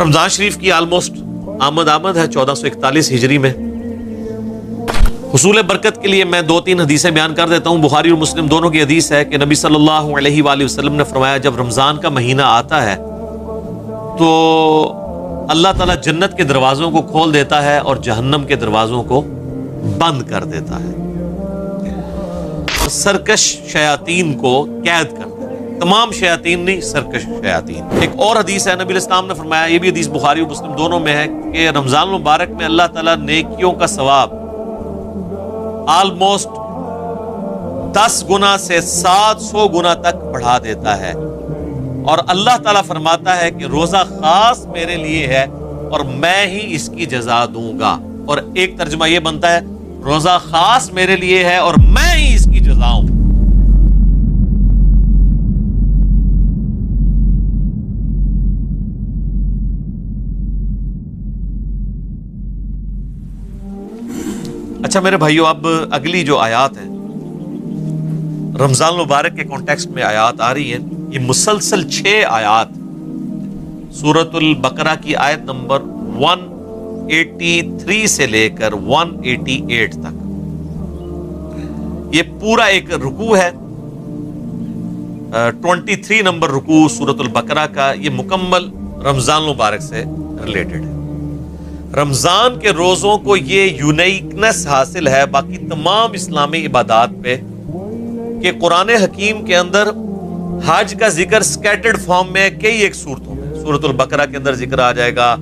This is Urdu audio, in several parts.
رمضان شریف کی آلموسٹ آمد ہے 1441 ہجری میں۔ حصول برکت کے لیے میں 2-3 حدیثیں بیان کر دیتا ہوں۔ بخاری اور مسلم دونوں کی حدیث ہے کہ نبی صلی اللہ علیہ وآلہ وسلم نے فرمایا جب رمضان کا مہینہ آتا ہے تو اللہ تعالیٰ جنت کے دروازوں کو کھول دیتا ہے اور جہنم کے دروازوں کو بند کر دیتا ہے، سرکش شیاطین کو قید کر دیتا ہے۔ تمام شیاطین نہیں، سرکش شیاطین۔ ایک اور حدیث ہے، نبی علیہ السلام نے فرمایا، یہ بھی حدیث بخاری اور مسلم دونوں میں ہے، کہ رمضان المبارک میں اللہ تعالیٰ نیکیوں کا ثواب آلموسٹ 10 گنا سے 700 گنا تک بڑھا دیتا ہے، اور اللہ تعالیٰ فرماتا ہے کہ روزہ خاص میرے لیے ہے اور میں ہی اس کی جزا دوں گا۔ اور ایک ترجمہ یہ بنتا ہے، روزہ خاص میرے لیے ہے اور میں ہی اس کی جزا ہوں۔ اچھا میرے بھائیو، اب اگلی جو آیات ہیں رمضان المبارک کے کانٹیکسٹ میں آیات آ رہی ہیں، یہ مسلسل 6 آیات سورۃ البقرہ کی آیت نمبر 183 سے لے کر 188 تک، یہ پورا ایک رکوع ہے۔ 23 نمبر رکوع سورۃ البقرہ کا، یہ مکمل رمضان المبارک سے ریلیٹڈ ہے۔ رمضان کے روزوں کو یہ یونیکنس حاصل ہے باقی تمام اسلامی عبادات پہ کہ قرآن حکیم کے اندر حج کا ذکر سکیٹرڈ فارم میں کئی ایک صورتوں میں، سورۃ البقرہ کے اندر ذکر آ جائے گا،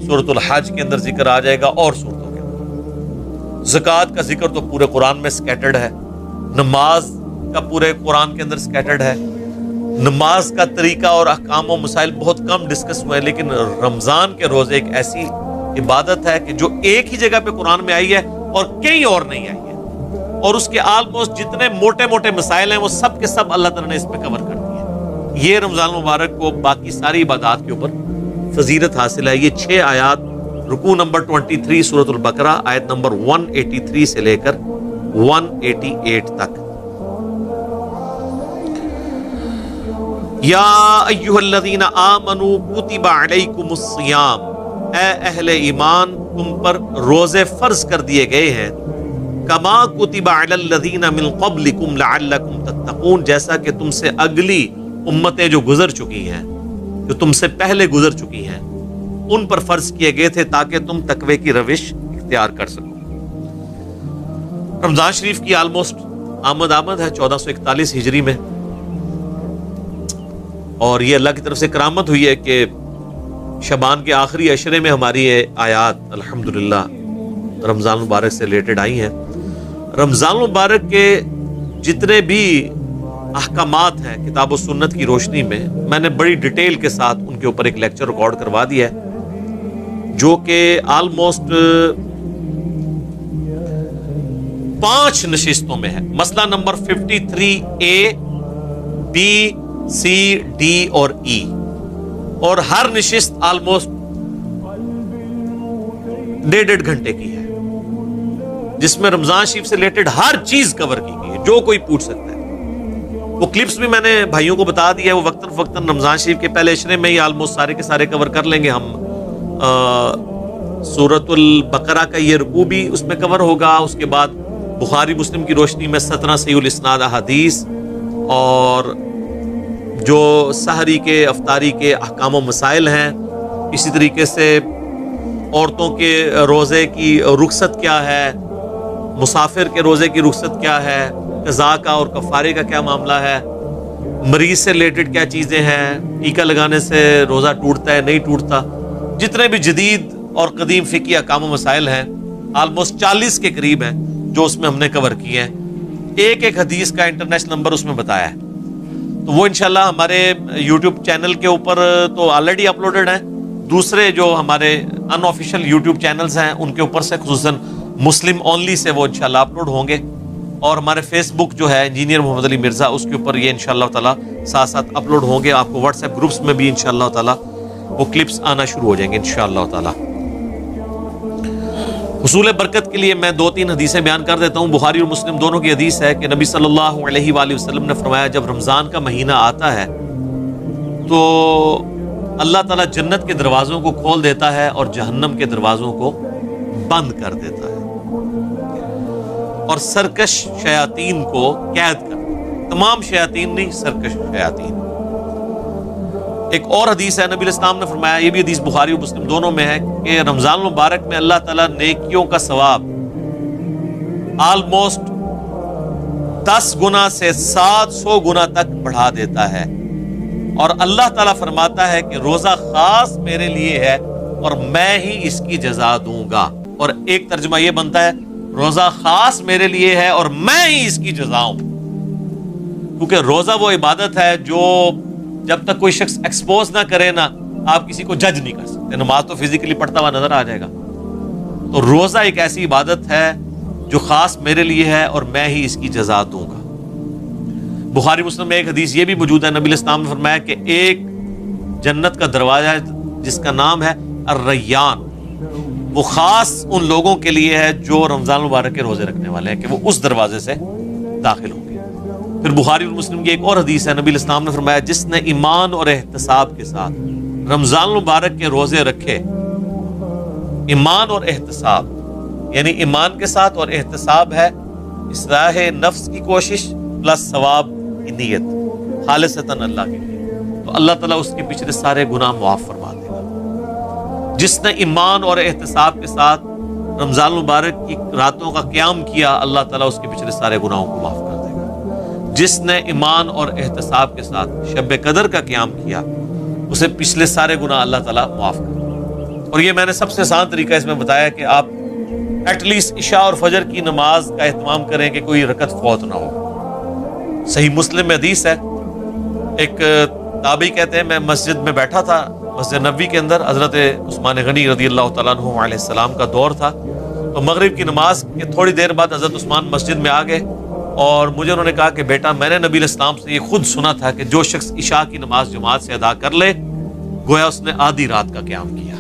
سورۃ الحج کے اندر ذکر آ جائے گا، اور صورتوں کے اندر زکوٰۃ کا ذکر تو پورے قرآن میں سکیٹرڈ ہے، نماز کا پورے قرآن کے اندر سکیٹرڈ ہے، نماز کا طریقہ اور احکام و مسائل بہت کم ڈسکس ہوئے، لیکن رمضان کے روزے ایک ایسی عبادت ہے کہ جو ایک ہی جگہ پہ قرآن میں آئی ہے اور کہیں اور نہیں آئی ہے، اور اس کے آلموسٹ جتنے موٹے موٹے مسائل ہیں وہ سب کے سب اللہ تعالیٰ نے اس پہ کور کر دیے۔ یہ رمضان المبارک کو باقی ساری عبادات کے اوپر فضیلت حاصل ہے۔ یہ 6 آیات رکوع نمبر 23 سورۃ البقرہ آیت نمبر 183 سے لے کر 188 تک۔ یا ایھا الذین آمنوا کتب علیکم الصیام، اے اہل ایمان تم پر روزے فرض کر دیے گئے ہیں، کما کتب علی الذین من قبلکم لعلکم تتقون، جیسا کہ تم سے اگلی امتیں جو گزر چکی ہیں، جو تم سے پہلے گزر چکی ہیں، ان پر فرض کیے گئے تھے تاکہ تم تقوی کی روش اختیار کر سکو۔ رمضان شریف کی آلموسٹ آمد ہے 1441 ہجری میں، اور یہ اللہ کی طرف سے کرامت ہوئی ہے کہ شعبان کے آخری عشرے میں ہماری یہ آیات الحمدللہ رمضان مبارک سے ریلیٹڈ آئی ہیں۔ رمضان مبارک کے جتنے بھی احکامات ہیں کتاب و سنت کی روشنی میں نے بڑی ڈیٹیل کے ساتھ ان کے اوپر ایک لیکچر ریکارڈ کروا دیا ہے، جو کہ آلموسٹ 5 نشستوں میں ہے۔ مسئلہ number 53A B C D اور E، اور ہر نشست آلموسٹ 1.5 گھنٹے کی ہے، جس میں رمضان شریف سے ریلیٹڈ ہر چیز کور کی گئی ہے جو کوئی پوچھ سکتا ہے۔ وہ کلپس بھی میں نے بھائیوں کو بتا دیا ہے، وہ وقتاً فوقتاً رمضان شریف کے پہلے عشرے میں ہی آلموسٹ سارے کے سارے کور کر لیں گے ہم۔ سورۃ البقرہ کا یہ رکوع بھی اس میں کور ہوگا، اس کے بعد بخاری مسلم کی روشنی میں 17 صحیح الاسناد احادیث، اور جو سحری کے افطاری کے احکام و مسائل ہیں، اسی طریقے سے عورتوں کے روزے کی رخصت کیا ہے، مسافر کے روزے کی رخصت کیا ہے، قضاء کا اور کفارے کا کیا معاملہ ہے، مریض سے ریلیٹڈ کیا چیزیں ہیں، ٹیکہ لگانے سے روزہ ٹوٹتا ہے نہیں ٹوٹتا، جتنے بھی جدید اور قدیم فقہی احکام و مسائل ہیں آلموسٹ 40 کے قریب ہیں جو اس میں ہم نے کور کیے ہیں۔ ایک ایک حدیث کا انٹرنیشنل نمبر اس میں بتایا ہے، تو وہ انشاءاللہ ہمارے یوٹیوب چینل کے اوپر تو آلریڈی اپلوڈڈ ہیں، دوسرے جو ہمارے ان آفیشیل یوٹیوب چینلز ہیں ان کے اوپر سے خصوصاً مسلم اونلی سے وہ انشاءاللہ اپلوڈ ہوں گے، اور ہمارے فیس بک جو ہے انجینئر محمد علی مرزا، اس کے اوپر یہ انشاءاللہ تعالیٰ ساتھ ساتھ اپلوڈ ہوں گے۔ آپ کو واٹس ایپ گروپس میں بھی انشاءاللہ تعالیٰ وہ کلپس آنا شروع ہو جائیں گے انشاءاللہ تعالیٰ۔ حصول برکت کے لیے میں 2-3 حدیثیں بیان کر دیتا ہوں۔ بخاری اور مسلم دونوں کی حدیث ہے کہ نبی صلی اللہ علیہ وآلہ وسلم نے فرمایا جب رمضان کا مہینہ آتا ہے تو اللہ تعالیٰ جنت کے دروازوں کو کھول دیتا ہے اور جہنم کے دروازوں کو بند کر دیتا ہے، اور سرکش شیاطین کو قید کر، تمام شیاطین نہیں، سرکش شیاطین۔ ایک اور حدیث ہے، نبی الاسلام نے فرمایا، یہ بھی حدیث بخاری و مسلم دونوں میں ہے، کہ رمضان المبارک میں اللہ تعالیٰ نیکیوں کا ثواب آلموسٹ 10 گنا سے 700 گنا تک بڑھا دیتا ہے، اور اللہ تعالیٰ فرماتا ہے کہ روزہ خاص میرے لیے ہے اور میں ہی اس کی جزا دوں گا۔ اور ایک ترجمہ یہ بنتا ہے، روزہ خاص میرے لیے ہے اور میں ہی اس کی جزا ہوں، کیونکہ روزہ وہ عبادت ہے جو جب تک کوئی شخص ایکسپوز نہ کرے نا، آپ کسی کو جج نہیں کر سکتے۔ نماز تو فزیکلی پڑھتا ہوا نظر آ جائے گا، تو روزہ ایک ایسی عبادت ہے جو خاص میرے لیے ہے اور میں ہی اس کی جزا دوں گا۔ بخاری مسلم میں ایک حدیث یہ بھی موجود ہے، نبی علیہ السلام نے فرمایا کہ ایک جنت کا دروازہ ہے جس کا نام ہے الریان، وہ خاص ان لوگوں کے لیے ہے جو رمضان مبارک کے روزے رکھنے والے ہیں، کہ وہ اس دروازے سے داخل ہوں گے۔ پھر بخاری اور مسلم کی ایک اور حدیث ہے، نبی علیہ السلام نے فرمایا جس نے ایمان اور احتساب کے ساتھ رمضان مبارک کے روزے رکھے، ایمان اور احتساب یعنی ایمان کے ساتھ اور احتساب ہے اصلاح نفس کی کوشش پلس ثواب کی نیت خالصتاً اللہ کے لیے، تو اللہ تعالیٰ اس کے پچھلے سارے گناہ معاف فرما دے گا۔ جس نے ایمان اور احتساب کے ساتھ رمضان مبارک کی راتوں کا قیام کیا، اللہ تعالیٰ اس کے پچھلے سارے گناہوں کو معاف کر دے گا۔ جس نے ایمان اور احتساب کے ساتھ شب قدر کا قیام کیا، اسے پچھلے سارے گناہ اللہ تعالیٰ معاف کر دے گا۔ اور یہ میں نے سب سے آسان طریقہ اس میں بتایا کہ آپ ایٹ لیسٹ عشاء اور فجر کی نماز کا اہتمام کریں کہ کوئی رکعت فوت نہ ہو۔ صحیح مسلم میں حدیث ہے، ایک تابعی کہتے ہیں میں مسجد میں بیٹھا تھا، مسجد نبوی کے اندر، حضرت عثمان غنی رضی اللہ تعالیٰ عنہ علیہ السلام کا دور تھا، تو مغرب کی نماز کے تھوڑی دیر بعد حضرت عثمان مسجد میں آ گئے، اور مجھے انہوں نے کہا کہ بیٹا میں نے نبی علیہ السلام سے یہ خود سنا تھا کہ جو شخص عشاء کی نماز جماعت سے ادا کر لے گویا اس نے آدھی رات کا قیام کیا،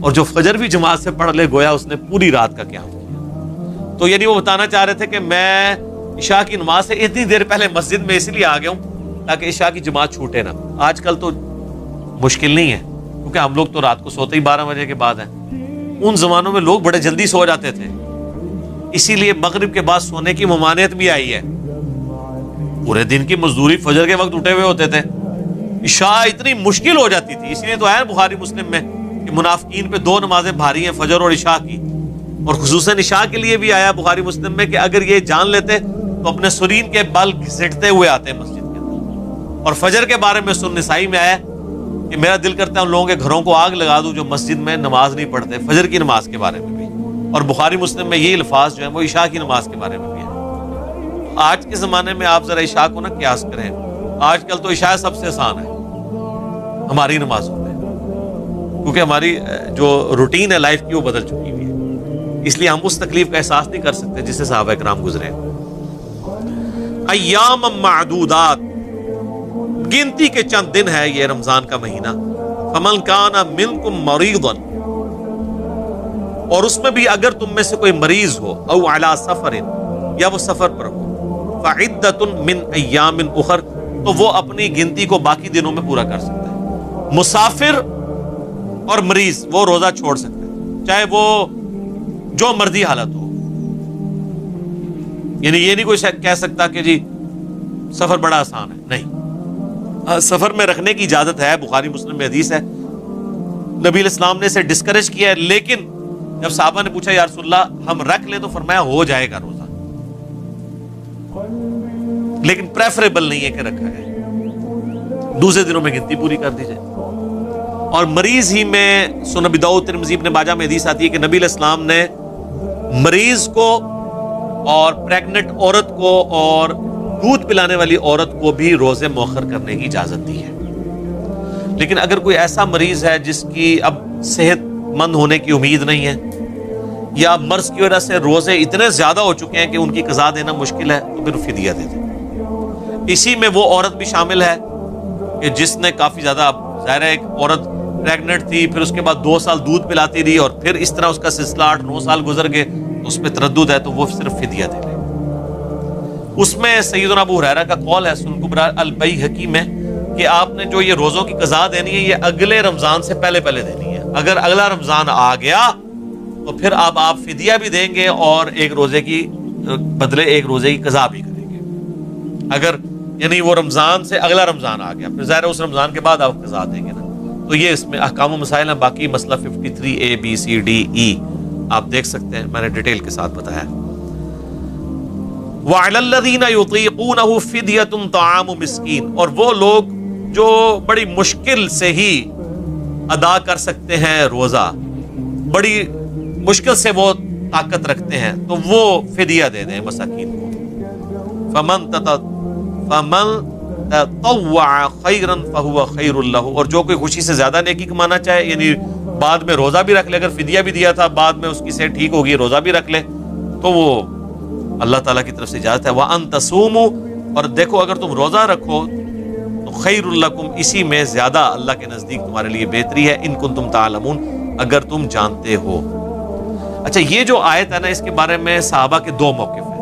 اور جو فجر بھی جماعت سے پڑھ لے گویا اس نے پوری رات کا قیام کیا۔ تو یعنی وہ بتانا چاہ رہے تھے کہ میں عشاء کی نماز سے اتنی دیر پہلے مسجد میں اس لیے آ گیا ہوں تاکہ عشاء کی جماعت چھوٹے نہ۔ آج کل تو مشکل نہیں ہے، کیونکہ ہم لوگ تو رات کو سوتے ہی 12 بجے کے بعد ہیں، ان زمانوں میں لوگ بڑے جلدی سو جاتے تھے، اسی لیے مغرب کے بعد سونے کی ممانعت بھی آئی ہے۔ پورے دن کی مزدوری فجر کے وقت اٹھے ہوئے ہوتے تھے، عشاء اتنی مشکل ہو جاتی تھی، اسی لیے تو ہے بخاری مسلم میں کہ منافقین پہ 2 نمازیں بھاری ہیں، فجر اور عشاء کی، اور خصوصاً عشاء کے لیے بھی آیا بخاری مسلم میں کہ اگر یہ جان لیتے تو اپنے سرین کے بال گھسیٹتے ہوئے آتے ہیں مسجد کے اندر۔ اور فجر کے بارے میں سنن نسائی میں آیا کہ میرا دل کرتا ہے ان لوگوں کے گھروں کو آگ لگا دوں جو مسجد میں نماز نہیں پڑھتے، فجر کی نماز کے بارے میں بھی، اور بخاری مسلم میں یہ الفاظ جو ہیں وہ عشاء کی نماز کے بارے میں بھی ہیں۔ آج کے زمانے میں آپ ذرا عشاء کو نہ قیاس کریں، آج کل تو عشاء سب سے آسان ہے ہماری نمازوں میں، کیونکہ ہماری جو روٹین ہے لائف کی وہ بدل چکی ہوئی ہے، اس لیے ہم اس تکلیف کا احساس نہیں کر سکتے جس سے صحابہ کرام گزرے۔ ایام معدودات، گنتی کے چند دن ہے یہ رمضان کا مہینہ۔ فمن کان منکم مریضا، اور اس میں بھی اگر تم میں سے کوئی مریض ہو، او علی سفر، یا وہ سفر پر ہو، فعدۃ من ایام اخر، تو وہ اپنی گنتی کو باقی دنوں میں پورا کر سکتا ہے۔ مسافر اور مریض وہ روزہ چھوڑ سکتے ہیں، چاہے وہ جو مرضی حالت ہو، یعنی یہ نہیں کوئی کہہ سکتا کہ جی سفر بڑا آسان ہے، نہیں، سفر میں رکھنے کی اجازت ہے، بخاری مسلم میں حدیث ہے، نبی علیہ السلام نے اسے ڈسکریج کیا ہے، لیکن جب صحابہ نے پوچھا یا رسول اللہ ہم رکھ لیں، تو فرمایا ہو جائے گا روزہ، لیکن پریفریبل نہیں ہے کہ رکھا جائے، دوسرے دنوں میں گنتی پوری کر دی جائے۔ اور مریض ہی میں سنن ابی داؤد ترمذی ابن ماجہ میں حدیث آتی ہے کہ نبی علیہ السلام نے مریض کو اور پریگننٹ عورت کو اور دودھ پلانے والی عورت کو بھی روزے مؤخر کرنے کی اجازت دی ہے۔ لیکن اگر کوئی ایسا مریض ہے جس کی اب صحت مند ہونے کی امید نہیں ہے، یا مرض کی وجہ سے روزے اتنے زیادہ ہو چکے ہیں کہ ان کی قضا دینا مشکل ہے، تو پھر فدیہ دے دے۔ اسی میں وہ عورت بھی شامل ہے کہ جس نے کافی زیادہ، ظاہر ہے ایک عورت پریگننٹ تھی، پھر اس کے بعد 2 سال دودھ پلاتی رہی، اور پھر اس طرح اس کا سلسلہ 8-9 سال گزر گئے، تو اس پہ تردد ہے، تو وہ صرف فدیہ دے لے۔ اس میں سیدنا ابو ہریرہ کا قول ہے، سنن کبریٰ البیہقی میں، کہ آپ نے جو یہ روزوں کی قضا دینی ہے یہ اگلے رمضان سے پہلے پہلے دینی ہے. اگر اگلا رمضان آ گیا تو پھر اب آپ فدیہ بھی دیں گے اور ایک روزے کی بدلے ایک روزے کی قضا بھی کریں گے. اگر یعنی وہ رمضان سے اگلا رمضان آ گیا پھر ظاہر اس رمضان کے بعد آپ قضا دیں گے نا. تو یہ اس میں احکام و مسائل ہیں. باقی مسئلہ 53A B C D E آپ دیکھ سکتے ہیں, میں نے ڈیٹیل کے ساتھ بتایا. وَعَلَى الَّذِينَ يُطِيقُونَهُ فِدْيَةٌ طَعَامُ مِسْكِينٍ, اور وہ لوگ جو بڑی مشکل سے ہی ادا کر سکتے ہیں روزہ, بڑی مشکل سے وہ طاقت رکھتے ہیں, تو وہ فدیہ دے دیں مساکین کو. فَمَن تطوع خیرا فهو خیر له, اور جو کوئی خوشی سے زیادہ نیکی کمانا چاہے, یعنی بعد میں روزہ بھی رکھ لے, اگر فدیہ بھی دیا تھا بعد میں اس کی صحت ٹھیک ہوگی روزہ بھی رکھ لے, تو وہ اللہ تعالیٰ کی طرف سے اجازت ہے. وَأَن تَصُومُوا, اور دیکھو اگر تم روزہ رکھو تو خیر لکم, اسی میں زیادہ اللہ کے نزدیک تمہارے لیے بہتری ہے. ان کنتم تعلمون, اگر تم جانتے ہو. اچھا, یہ جو آیت ہے نا اس کے بارے میں صحابہ کے دو موقف ہیں.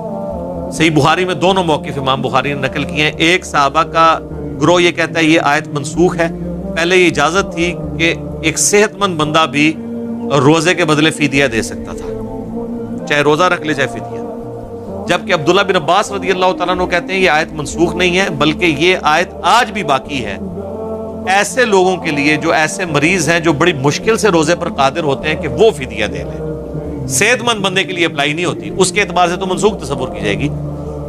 صحیح بخاری میں دونوں موقف امام بخاری نے نقل کیے ہیں. ایک صحابہ کا گروہ یہ کہتا ہے یہ آیت منسوخ ہے, پہلے یہ اجازت تھی کہ ایک صحت مند بندہ بھی روزے کے بدلے فدیہ دے سکتا تھا, چاہے روزہ رکھ لے چاہے فدیہ. جبکہ عبداللہ بن عباس رضی اللہ تعالیٰ عنہ کہتے ہیں یہ آیت منسوخ نہیں ہے, بلکہ یہ آیت آج بھی باقی ہے ایسے لوگوں کے لیے جو ایسے مریض ہیں جو بڑی مشکل سے روزے پر قادر ہوتے ہیں کہ وہ فدیہ دے لیں. صحت مند بندے کے لیے اپلائی نہیں ہوتی, اس کے اعتبار سے تو منسوخ تصور کی جائے گی,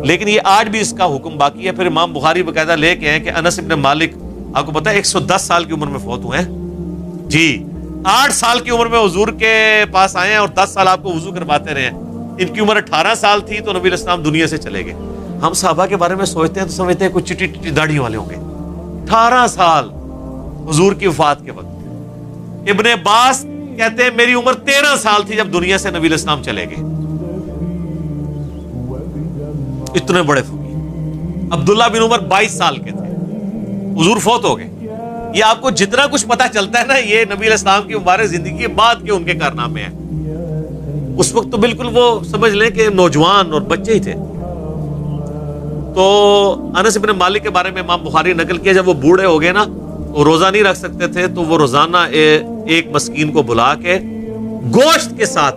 لیکن یہ آج بھی اس کا حکم باقی ہے. پھر امام بخاری باقاعدہ لے کے ہیں کہ انس ابن مالک, آپ کو پتا ہے 110 سال کی عمر میں فوت ہوئے ہیں جی. 8 سال کی عمر میں حضور کے پاس آئے ہیں اور 10 سال آپ کو وضو کرواتے رہے ہیں. ان کی عمر 18 سال تھی تو نبی علیہ السلام دنیا سے چلے گئے. ہم صحابہ کے بارے میں سوچتے ہیں تو سمجھتے ہیں کچھ چٹی چٹی داڑھی والے ہوں گے. 18 سال حضور کی وفات کے وقت. ابن عباس کہتے ہیں میری عمر 13 سال تھی جب دنیا سے نبی علیہ السلام چلے گئے. اتنے بڑے فقیر. عبداللہ بن عمر 22 سال کے تھے, حضور فوت ہو گئے. یہ آپ کو جتنا کچھ پتا چلتا ہے نا یہ نبی علیہ السلام کی مبارک زندگی کے بعد کے ان کے کارنامے ہیں. اس وقت تو بالکل وہ سمجھ لیں کہ نوجوان اور بچے ہی تھے. تو انس بن مالک کے بارے میں امام بخاری نقل کیا جب وہ بوڑھے ہو گئے نا, وہ روزہ نہیں رکھ سکتے تھے, تو وہ روزانہ ایک مسکین کو بلا کے گوشت کے ساتھ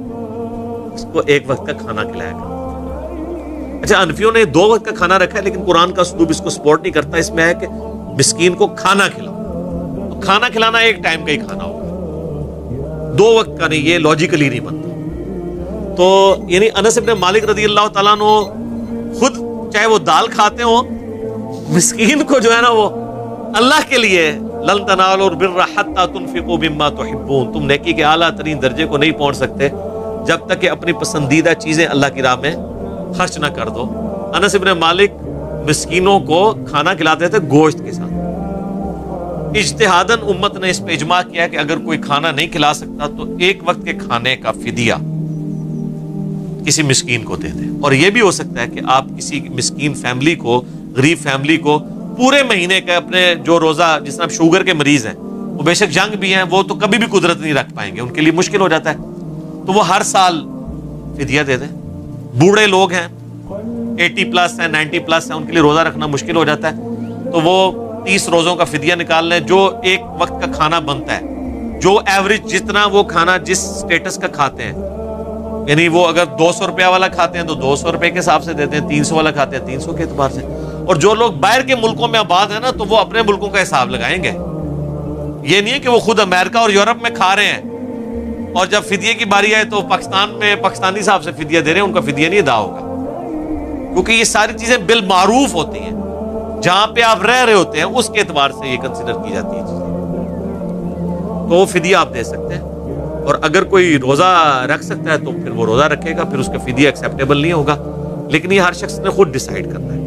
اس کو ایک وقت کا کھانا کھلایا کرتے. اچھا, انفیوں نے 2 وقت کا کھانا رکھا ہے لیکن قرآن کا اسلوب اس کو سپورٹ نہیں کرتا. اس میں ہے کہ مسکین کو کھانا کھلاؤ, تو کھانا کھلانا ایک ٹائم کا ہی کھانا ہوگا, 2 وقت کا نہیں. یہ لاجیکلی نہیں بنتا. تو یعنی انس ابن مالک رضی اللہ تعالیٰ عنہ خود چاہے وہ دال کھاتے ہوں, مسکین کو جو ہے نا وہ اللہ کے لیے, لن تنالوا البر حتى تنفقوا مما تحبون, تم نیکی کے اعلیٰ ترین درجے کو نہیں پہنچ سکتے جب تک کہ اپنی پسندیدہ چیزیں اللہ کی راہ میں خرچ نہ کر دو. انس ابن مالک مسکینوں کو کھانا کھلاتے تھے گوشت کے ساتھ. اجتہاداً امت نے اس پہ اجماع کیا کہ اگر کوئی کھانا نہیں کھلا سکتا تو ایک وقت کے کھانے کا فدیہ کسی مسکین کو دے دیں. اور یہ بھی ہو سکتا ہے کہ آپ کسی مسکین فیملی کو, غریب فیملی کو پورے مہینے کا اپنے جو روزہ, جس طرح شوگر کے مریض ہیں وہ بے شک جنگ بھی ہیں, وہ تو کبھی بھی قدرت نہیں رکھ پائیں گے, ان کے لیے مشکل ہو جاتا ہے, تو وہ ہر سال فدیہ دے دیں. بوڑھے لوگ ہیں 80 پلس ہیں 90 پلس ہیں, ان کے لیے روزہ رکھنا مشکل ہو جاتا ہے, تو وہ 30 روزوں کا فدیہ نکال لیں جو ایک وقت کا کھانا بنتا ہے, جو ایوریج جتنا وہ کھانا جس سٹیٹس کا کھاتے ہیں. یعنی وہ اگر 200 روپیہ والا کھاتے ہیں تو 200 روپے کے حساب سے دیتے ہیں, 300 والا کھاتے ہیں 300 کے اعتبار سے. اور جو لوگ باہر کے ملکوں میں آباد ہیں نا تو وہ اپنے ملکوں کا حساب لگائیں گے. یہ نہیں ہے کہ وہ خود امریکہ اور یورپ میں کھا رہے ہیں اور جب فدیے کی باری آئے تو پاکستان میں پاکستانی صاحب سے فدیہ دے رہے ہیں, ان کا فدیہ نہیں ادا ہوگا, کیونکہ یہ ساری چیزیں بالمعروف ہوتی ہیں. جہاں پہ آپ رہ رہے ہوتے ہیں اس کے اعتبار سے یہ کنسیڈر کی جاتی ہے چیزیں. تو وہ فدیہ آپ دے سکتے ہیں, اور اگر کوئی روزہ رکھ سکتا ہے تو پھر وہ روزہ رکھے گا, پھر اس کا فدیہ ایکسیپٹیبل نہیں ہوگا, لیکن یہ ہر شخص نے خود ڈیسائیڈ کرنا ہے.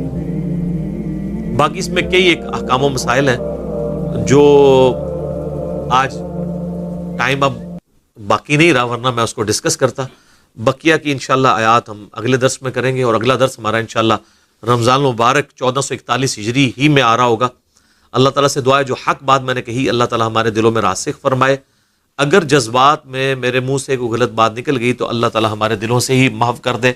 باقی اس میں کئی ایک احکام و مسائل ہیں جو آج ٹائم اب باقی نہیں رہا, ورنہ میں اس کو ڈسکس کرتا. بقیہ کی انشاءاللہ آیات ہم اگلے درس میں کریں گے, اور اگلا درس ہمارا انشاءاللہ رمضان المبارک 1441 ہجری ہی میں آ رہا ہوگا. اللہ تعالیٰ سے دعا ہے جو حق بات میں نے کہی اللہ تعالیٰ ہمارے دلوں میں راسخ فرمائے. اگر جذبات میں میرے منہ سے کوئی غلط بات نکل گئی تو اللہ تعالیٰ ہمارے دلوں سے ہی محو کر دے.